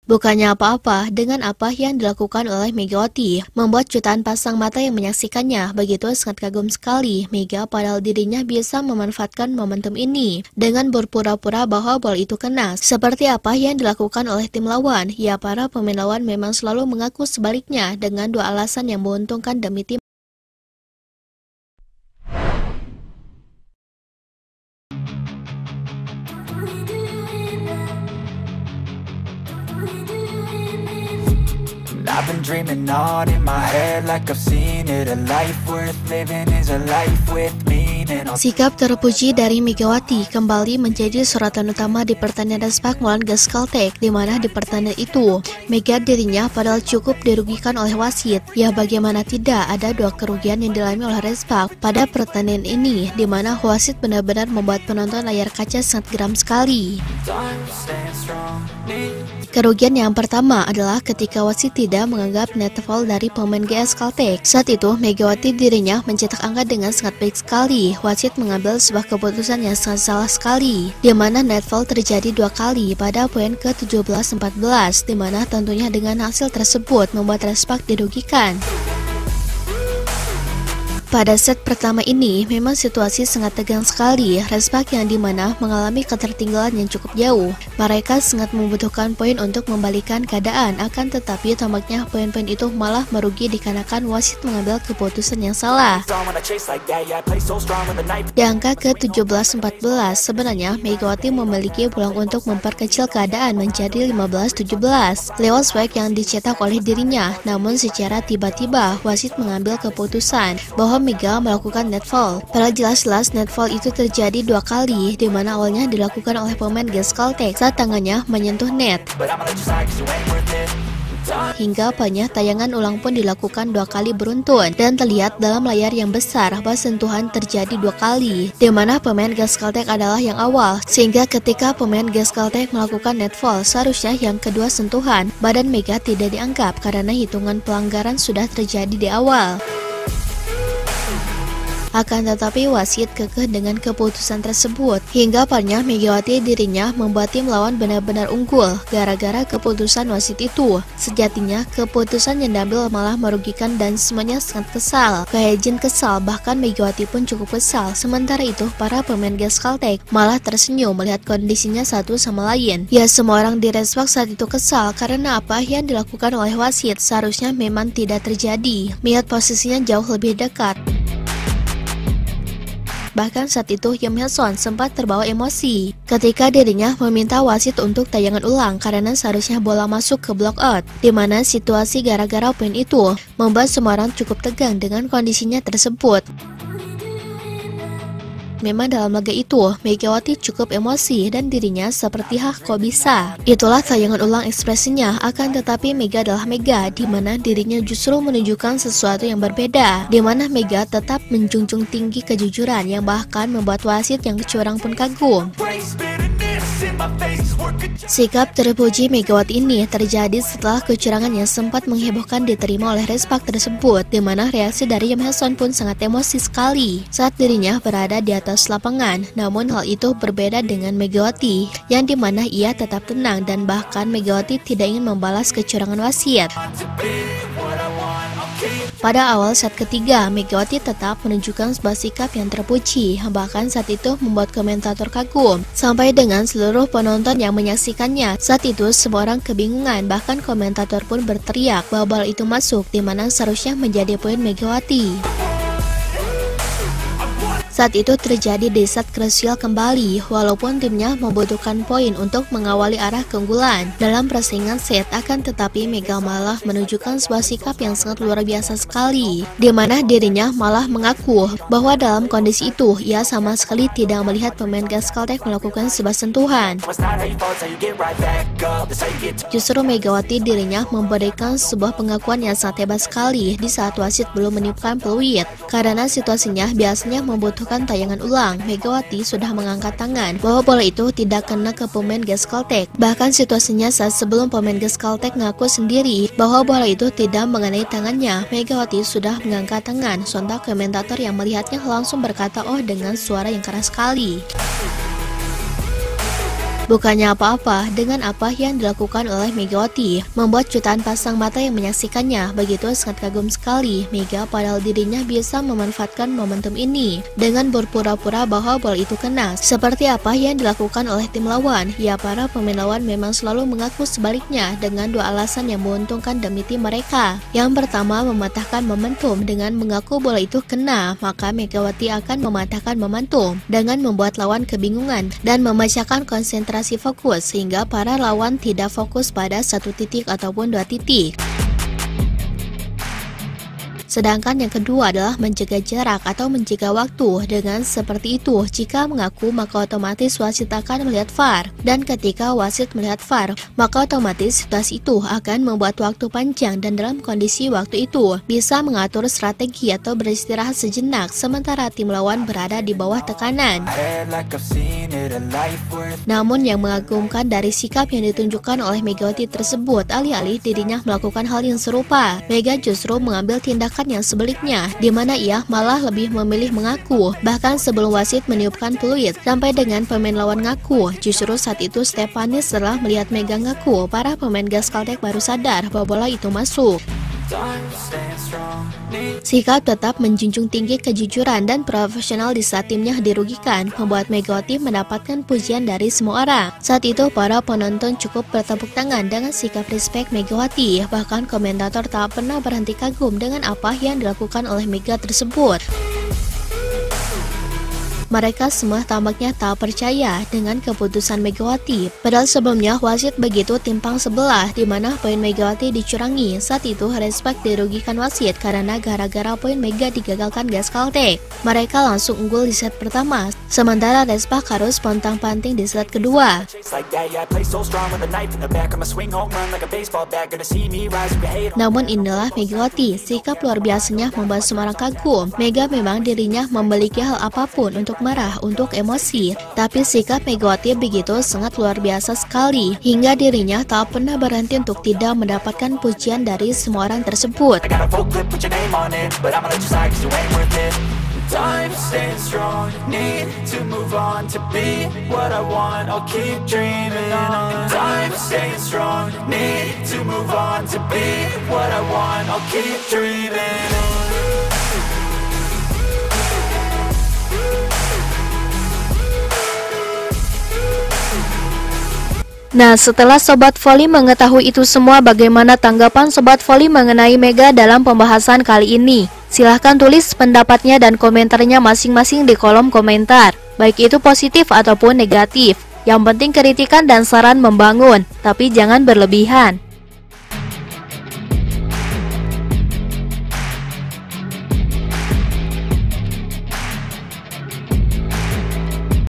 Bukannya apa-apa dengan apa yang dilakukan oleh Megawati, membuat jutaan pasang mata yang menyaksikannya begitu sangat kagum sekali. Mega padahal dirinya bisa memanfaatkan momentum ini dengan berpura-pura bahwa bola itu kena. Seperti apa yang dilakukan oleh tim lawan, ya para pemain lawan memang selalu mengaku sebaliknya dengan dua alasan yang menguntungkan demi tim. I've been dreaming on in my head like I've seen it. A life worth living is a life with meaning. Sikap terpuji dari Megawati kembali menjadi sorotan utama di pertandingan Respak melawan Geskaltek, di mana di pertandingan itu Mega dirinya padahal cukup dirugikan oleh wasit. Ya bagaimana tidak, ada dua kerugian yang dialami oleh Respak pada pertandingan ini, di mana wasit benar-benar membuat penonton layar kaca sangat geram sekali. Kerugian yang pertama adalah ketika wasit tidak menganggap net foul dari pemain GS Kaltek. Saat itu Megawati dirinya mencetak angka dengan sangat baik sekali. Wasit mengambil sebuah keputusan yang sangat salah sekali, di mana net foul terjadi dua kali pada poin ke-17-14, di mana tentunya dengan hasil tersebut membuat Respak dirugikan. Pada set pertama ini, memang situasi sangat tegang sekali. Respak yang dimana mengalami ketertinggalan yang cukup jauh. Mereka sangat membutuhkan poin untuk membalikan keadaan, akan tetapi tampaknya poin-poin itu malah merugi dikarenakan wasit mengambil keputusan yang salah. Di angka ke-17-14, sebenarnya Megawati memiliki peluang untuk memperkecil keadaan menjadi 15-17 lewat spike yang dicetak oleh dirinya. Namun secara tiba-tiba wasit mengambil keputusan bahwa Mega melakukan net foul. Padahal jelas-jelas net foul itu terjadi dua kali, di mana awalnya dilakukan oleh pemain Geskaltek saat tangannya menyentuh net. Hingga banyak tayangan ulang pun dilakukan dua kali beruntun, dan terlihat dalam layar yang besar bahwa sentuhan terjadi dua kali, di mana pemain Geskaltek adalah yang awal, sehingga ketika pemain Geskaltek melakukan net foul, seharusnya yang kedua sentuhan badan Mega tidak dianggap karena hitungan pelanggaran sudah terjadi di awal. Akan tetapi wasit kekeh dengan keputusan tersebut, hingga akhirnya Megawati dirinya membuat tim lawan benar-benar unggul gara-gara keputusan wasit itu. Sejatinya keputusan yang diambil malah merugikan dan semuanya sangat kesal. Kehejin kesal, bahkan Megawati pun cukup kesal. Sementara itu para pemain Geskaltek malah tersenyum melihat kondisinya satu sama lain. Ya semua orang di Respak saat itu kesal karena apa yang dilakukan oleh wasit seharusnya memang tidak terjadi. Melihat posisinya jauh lebih dekat. Bahkan saat itu Yim Hyeson sempat terbawa emosi ketika dirinya meminta wasit untuk tayangan ulang karena seharusnya bola masuk ke block out, di mana situasi gara-gara poin itu membuat semua orang cukup tegang dengan kondisinya tersebut. Memang dalam laga itu, Megawati cukup emosi dan dirinya seperti kok bisa. Itulah tayangan ulang ekspresinya, akan tetapi Mega adalah Mega, di mana dirinya justru menunjukkan sesuatu yang berbeda, di mana Mega tetap menjunjung tinggi kejujuran yang bahkan membuat wasit yang curang pun kagum. Sikap terpuji Megawati ini terjadi setelah kecurangan yang sempat menghebohkan diterima oleh Respak tersebut, di mana reaksi dari Yim Hyeson pun sangat emosi sekali saat dirinya berada di atas lapangan. Namun hal itu berbeda dengan Megawati, yang dimana ia tetap tenang dan bahkan Megawati tidak ingin membalas kecurangan wasit. Pada awal set ketiga, Megawati tetap menunjukkan sebuah sikap yang terpuji, bahkan saat itu membuat komentator kagum, sampai dengan seluruh penonton yang menyaksikannya. Saat itu semua orang kebingungan, bahkan komentator pun berteriak bahwa bola itu masuk, di mana seharusnya menjadi poin Megawati. Saat itu terjadi di set krusial kembali, walaupun timnya membutuhkan poin untuk mengawali arah keunggulan dalam persaingan set, akan tetapi Mega malah menunjukkan sebuah sikap yang sangat luar biasa sekali, di mana dirinya malah mengaku bahwa dalam kondisi itu ia sama sekali tidak melihat pemain Geskaltek melakukan sebuah sentuhan. Justru Megawati dirinya memberikan sebuah pengakuan yang sangat hebat sekali di saat wasit belum meniupkan peluit, karena situasinya biasanya membutuhkan tayangan ulang. Megawati sudah mengangkat tangan bahwa bola itu tidak kena ke pemain Geskaltek. Bahkan situasinya saat sebelum pemain Geskaltek ngaku sendiri bahwa bola itu tidak mengenai tangannya, Megawati sudah mengangkat tangan. Sontak komentator yang melihatnya langsung berkata "oh" dengan suara yang keras sekali. Bukannya apa-apa dengan apa yang dilakukan oleh Megawati, membuat jutaan pasang mata yang menyaksikannya begitu sangat kagum sekali Mega padahal dirinya bisa memanfaatkan momentum ini dengan berpura-pura bahwa bola itu kena. Seperti apa yang dilakukan oleh tim lawan? Ya, para pemain lawan memang selalu mengaku sebaliknya dengan dua alasan yang menguntungkan demi tim mereka. Yang pertama, mematahkan momentum dengan mengaku bola itu kena, maka Megawati akan mematahkan momentum dengan membuat lawan kebingungan dan memecahkan konsentrasi fokus sehingga para lawan tidak fokus pada satu titik ataupun dua titik. Sedangkan yang kedua adalah menjaga jarak atau menjaga waktu. Dengan seperti itu, jika mengaku maka otomatis wasit akan melihat VAR. Dan ketika wasit melihat VAR, maka otomatis situasi itu akan membuat waktu panjang dan dalam kondisi waktu itu bisa mengatur strategi atau beristirahat sejenak sementara tim lawan berada di bawah tekanan. Namun yang mengagumkan dari sikap yang ditunjukkan oleh Megawati tersebut, alih-alih dirinya melakukan hal yang serupa, Mega justru mengambil tindakan yang sebaliknya, di mana ia malah lebih memilih mengaku. Bahkan sebelum wasit meniupkan peluit, sampai dengan pemain lawan ngaku. Justru saat itu Stephanie setelah melihat Mega ngaku, para pemain Gaskaltech baru sadar bahwa bola itu masuk. Sikap tetap menjunjung tinggi kejujuran dan profesional di saat timnya dirugikan, membuat Megawati mendapatkan pujian dari semua orang. Saat itu para penonton cukup bertepuk tangan dengan sikap respect Megawati. Bahkan komentator tak pernah berhenti kagum dengan apa yang dilakukan oleh Mega tersebut. Mereka semua tampaknya tak percaya dengan keputusan Megawati. Padahal sebelumnya wasit begitu timpang sebelah, di mana poin Megawati dicurangi. Saat itu respect dirugikan wasit karena gara-gara poin Mega digagalkan Gaskaltech. Mereka langsung unggul di set pertama, sementara respect harus pontang-panting di set kedua. Namun inilah Megawati, sikap luar biasanya membuat semua orang kagum. Mega memang dirinya memiliki hal apapun untuk marah, untuk emosi, tapi sikap Megawati begitu sangat luar biasa sekali, hingga dirinya tak pernah berhenti untuk tidak mendapatkan pujian dari semua orang tersebut. Nah, setelah Sobat Voli mengetahui itu semua, bagaimana tanggapan Sobat Voli mengenai Mega dalam pembahasan kali ini? Silahkan tulis pendapatnya dan komentarnya masing-masing di kolom komentar, baik itu positif ataupun negatif. Yang penting kritikan dan saran membangun, tapi jangan berlebihan.